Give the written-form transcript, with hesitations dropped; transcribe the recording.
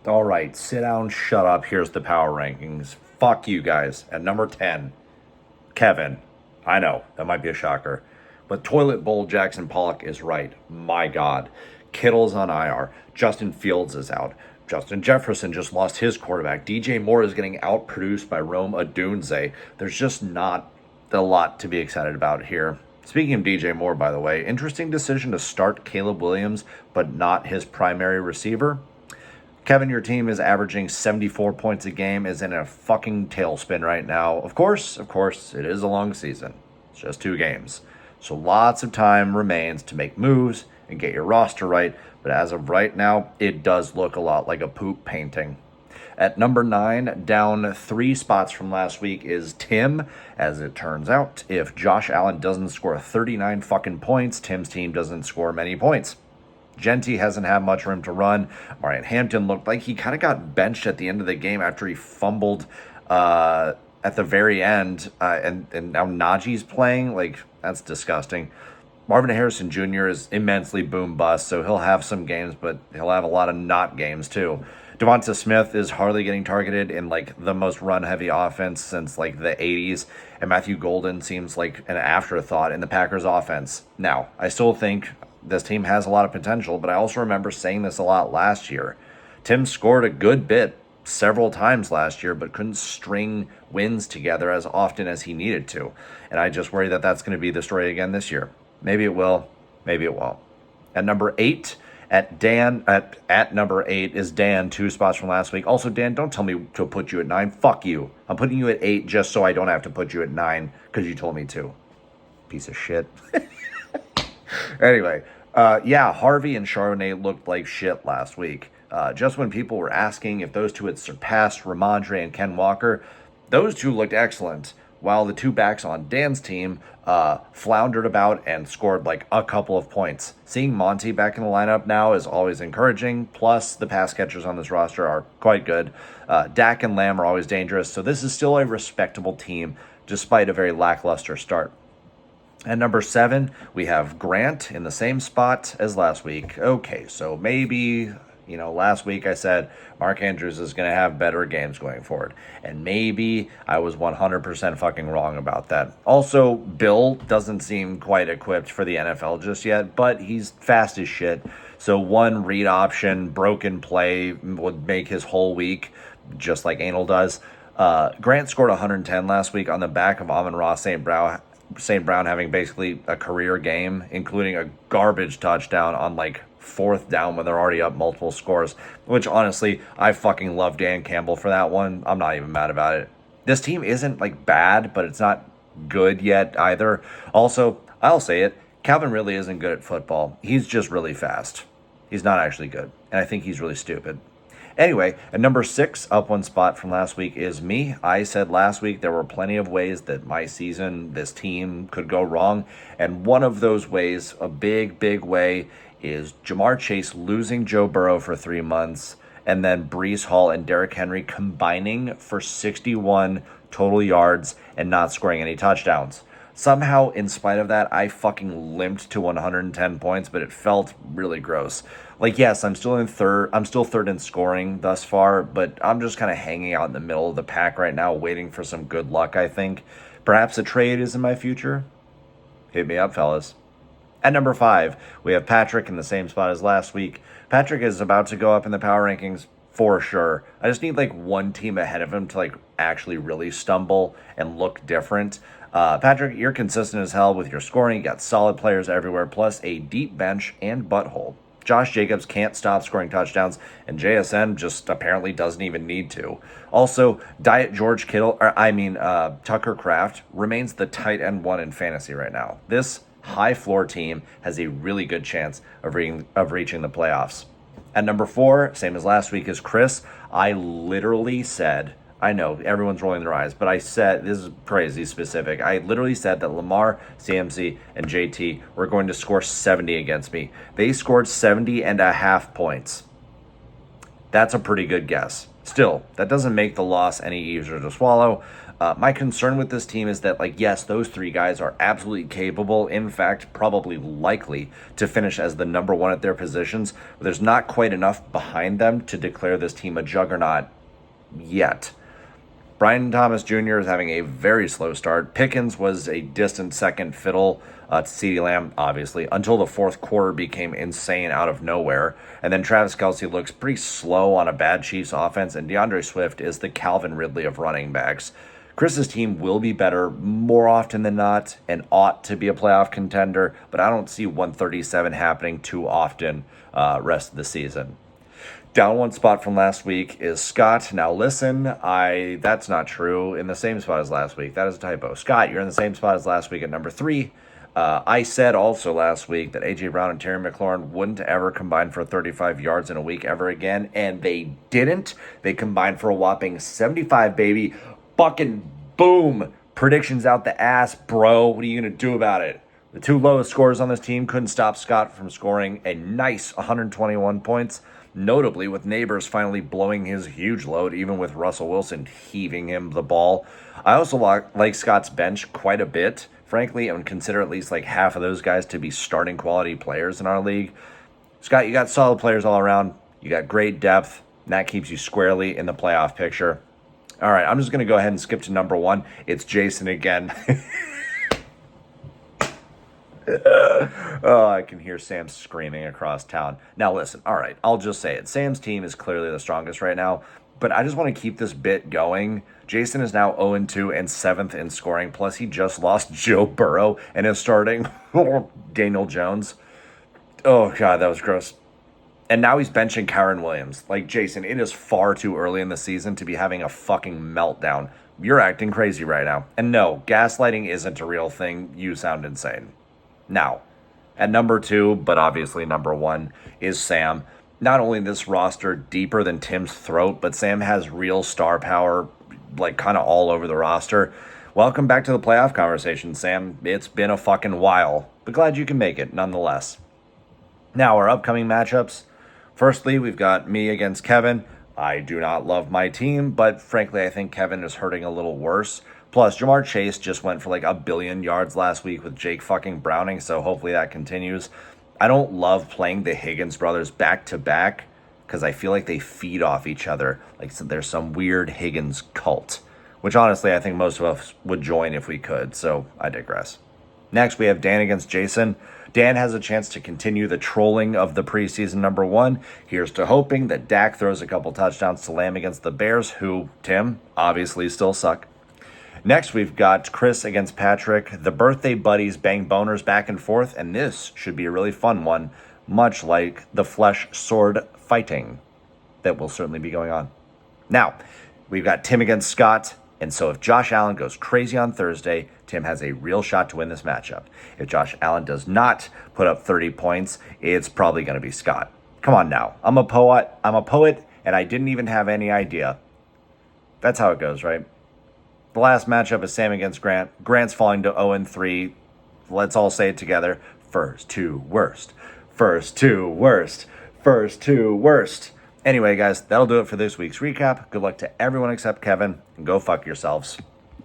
All right, sit down, shut up. Here's the power rankings. Fuck you guys. At number 10, Kevin. I know, that might be a shocker. But Toilet Bowl Jackson Pollock is right. My God. Kittle's on IR. Justin Fields is out. Justin Jefferson just lost his quarterback. DJ Moore is getting outproduced by Rome Odunze. There's just not a lot to be excited about here. Speaking of DJ Moore, by the way, interesting decision to start Caleb Williams, but not his primary receiver. Kevin, your team is averaging 74 points a game, is in a fucking tailspin right now. Of course, it is a long season. It's just 2 games. So lots of time remains to make moves and get your roster right. But as of right now, it does look a lot like a poop painting. At number 9, down 3 spots from last week, is Tim. As it turns out, if Josh Allen doesn't score 39 fucking points, Tim's team doesn't score many points. Genty hasn't had much room to run. Marion Hampton looked like he kind of got benched at the end of the game after he fumbled at the very end. And now Najee's playing. Like, that's disgusting. Marvin Harrison Jr. is immensely boom bust, so he'll have some games, but he'll have a lot of not games too. Devonta Smith is hardly getting targeted in like the most run-heavy offense since like the 80s, and Matthew Golden seems like an afterthought in the Packers offense. Now, I still think this team has a lot of potential, but I also remember saying this a lot last year. Tim scored a good bit several times last year, but couldn't string wins together as often as he needed to. And I just worry that that's going to be the story again this year. Maybe it will, maybe it won't. At number 8, at number 8 is Dan, 2 spots from last week. Also, Dan, don't tell me to put you at 9. Fuck you. I'm putting you at 8 just so I don't have to put you at 9 because you told me to. Piece of shit. Anyway, Harvey and Charbonnet looked like shit last week. Just when people were asking if those two had surpassed Ramondre and Ken Walker, those two looked excellent, while the 2 backs on Dan's team floundered about and scored like a couple of points. Seeing Monty back in the lineup now is always encouraging, plus the pass catchers on this roster are quite good. Dak and Lamb are always dangerous, so this is still a respectable team despite a very lackluster start. At number 7, we have Grant in the same spot as last week. Okay, so maybe, last week I said Mark Andrews is going to have better games going forward. And maybe I was 100% fucking wrong about that. Also, Bill doesn't seem quite equipped for the NFL just yet, but he's fast as shit. So one read option, broken play would make his whole week, just like Anal does. Grant scored 110 last week on the back of Amon-Ra St. Brown having basically a career game, including a garbage touchdown on like 4th down when they're already up multiple scores, which honestly, I fucking love Dan Campbell for that one. I'm not even mad about it. This team isn't like bad, but it's not good yet either. Also, I'll say it, Calvin really isn't good at football. He's just really fast. He's not actually good, and I think he's really stupid. Anyway, at number 6, up 1 spot from last week, is me. I said last week there were plenty of ways that my season, this team, could go wrong. And one of those ways, a big, big way, is Jamar Chase losing Joe Burrow for 3 months, and then Breece Hall and Derrick Henry combining for 61 total yards and not scoring any touchdowns. Somehow, in spite of that, I fucking limped to 110 points, but it felt really gross. Like, yes, I'm still third in scoring thus far, but I'm just kind of hanging out in the middle of the pack right now, waiting for some good luck, I think. Perhaps a trade is in my future? Hit me up, fellas. At number 5, we have Patrick in the same spot as last week. Patrick is about to go up in the power rankings for sure. I just need like one team ahead of him to like actually really stumble and look different. Patrick, you're consistent as hell with your scoring. You got solid players everywhere, plus a deep bench and butthole. Josh Jacobs can't stop scoring touchdowns, and JSN just apparently doesn't even need to. Also, Tucker Kraft remains the tight end 1 in fantasy right now. This high floor team has a really good chance of reaching the playoffs. At number 4, same as last week, is Chris. I literally said, I know everyone's rolling their eyes, but I said, this is crazy specific. I literally said that Lamar, CMC, and JT were going to score 70 against me. They scored 70.5 points. That's a pretty good guess. Still, that doesn't make the loss any easier to swallow. My concern with this team is that, like, yes, those three guys are absolutely capable, in fact, probably likely to finish as the number one at their positions, but there's not quite enough behind them to declare this team a juggernaut yet. Brian Thomas Jr. is having a very slow start. Pickens was a distant second fiddle to CeeDee Lamb, obviously, until the fourth quarter became insane out of nowhere. And then Travis Kelce looks pretty slow on a bad Chiefs offense, and DeAndre Swift is the Calvin Ridley of running backs. Chris's team will be better more often than not and ought to be a playoff contender, but I don't see 137 happening too often rest of the season. Down one spot from last week is Scott. Now listen, that's not true. In the same spot as last week. That is a typo. Scott, you're in the same spot as last week at number 3. I said also last week that A.J. Brown and Terry McLaurin wouldn't ever combine for 35 yards in a week ever again, and they didn't. They combined for a whopping 75, baby. Fucking boom. Predictions out the ass, bro. What are you going to do about it? The two lowest scorers on this team couldn't stop Scott from scoring a nice 121 points. Notably, with Neighbors finally blowing his huge load, even with Russell Wilson heaving him the ball. I also like Scott's bench quite a bit, frankly, and consider at least like half of those guys to be starting quality players in our league. Scott, you got solid players all around. You got great depth, and that keeps you squarely in the playoff picture. All right, I'm just going to go ahead and skip to number 1. It's Jason again. Oh, I can hear Sam screaming across town. Now listen, all right, I'll just say it. Sam's team is clearly the strongest right now, but I just want to keep this bit going. Jason is now 0-2 and 7th in scoring, plus he just lost Joe Burrow and is starting Daniel Jones. Oh, God, that was gross. And now he's benching Kyren Williams. Like, Jason, it is far too early in the season to be having a fucking meltdown. You're acting crazy right now. And no, gaslighting isn't a real thing. You sound insane. Now, at number 2, but obviously number 1, is Sam. Not only this roster deeper than Tim's throat, but Sam has real star power, like kind of all over the roster. Welcome back to the playoff conversation, Sam. It's been a fucking while, but glad you can make it nonetheless. Now, our upcoming matchups. Firstly, we've got me against Kevin. I do not love my team, but frankly, I think Kevin is hurting a little worse. Plus, Jamar Chase just went for like 1 billion yards last week with Jake fucking Browning, so hopefully that continues. I don't love playing the Higgins brothers back-to-back because I feel like they feed off each other. Like, so there's some weird Higgins cult, which honestly I think most of us would join if we could, so I digress. Next, we have Dan against Jason. Dan has a chance to continue the trolling of the preseason number 1. Here's to hoping that Dak throws a couple touchdowns to Lamb against the Bears, who, Tim, obviously still suck. Next, we've got Chris against Patrick. The birthday buddies bang boners back and forth, and this should be a really fun one, much like the flesh sword fighting that will certainly be going on. Now, we've got Tim against Scott, and so if Josh Allen goes crazy on Thursday, Tim has a real shot to win this matchup. If Josh Allen does not put up 30 points, it's probably going to be Scott. Come on now. I'm a poet, and I didn't even have any idea. That's how it goes, right? The last matchup is Sam against Grant. Grant's falling to 0-3. Let's all say it together. First to worst. First to worst. First to worst. Anyway, guys, that'll do it for this week's recap. Good luck to everyone except Kevin, and go fuck yourselves.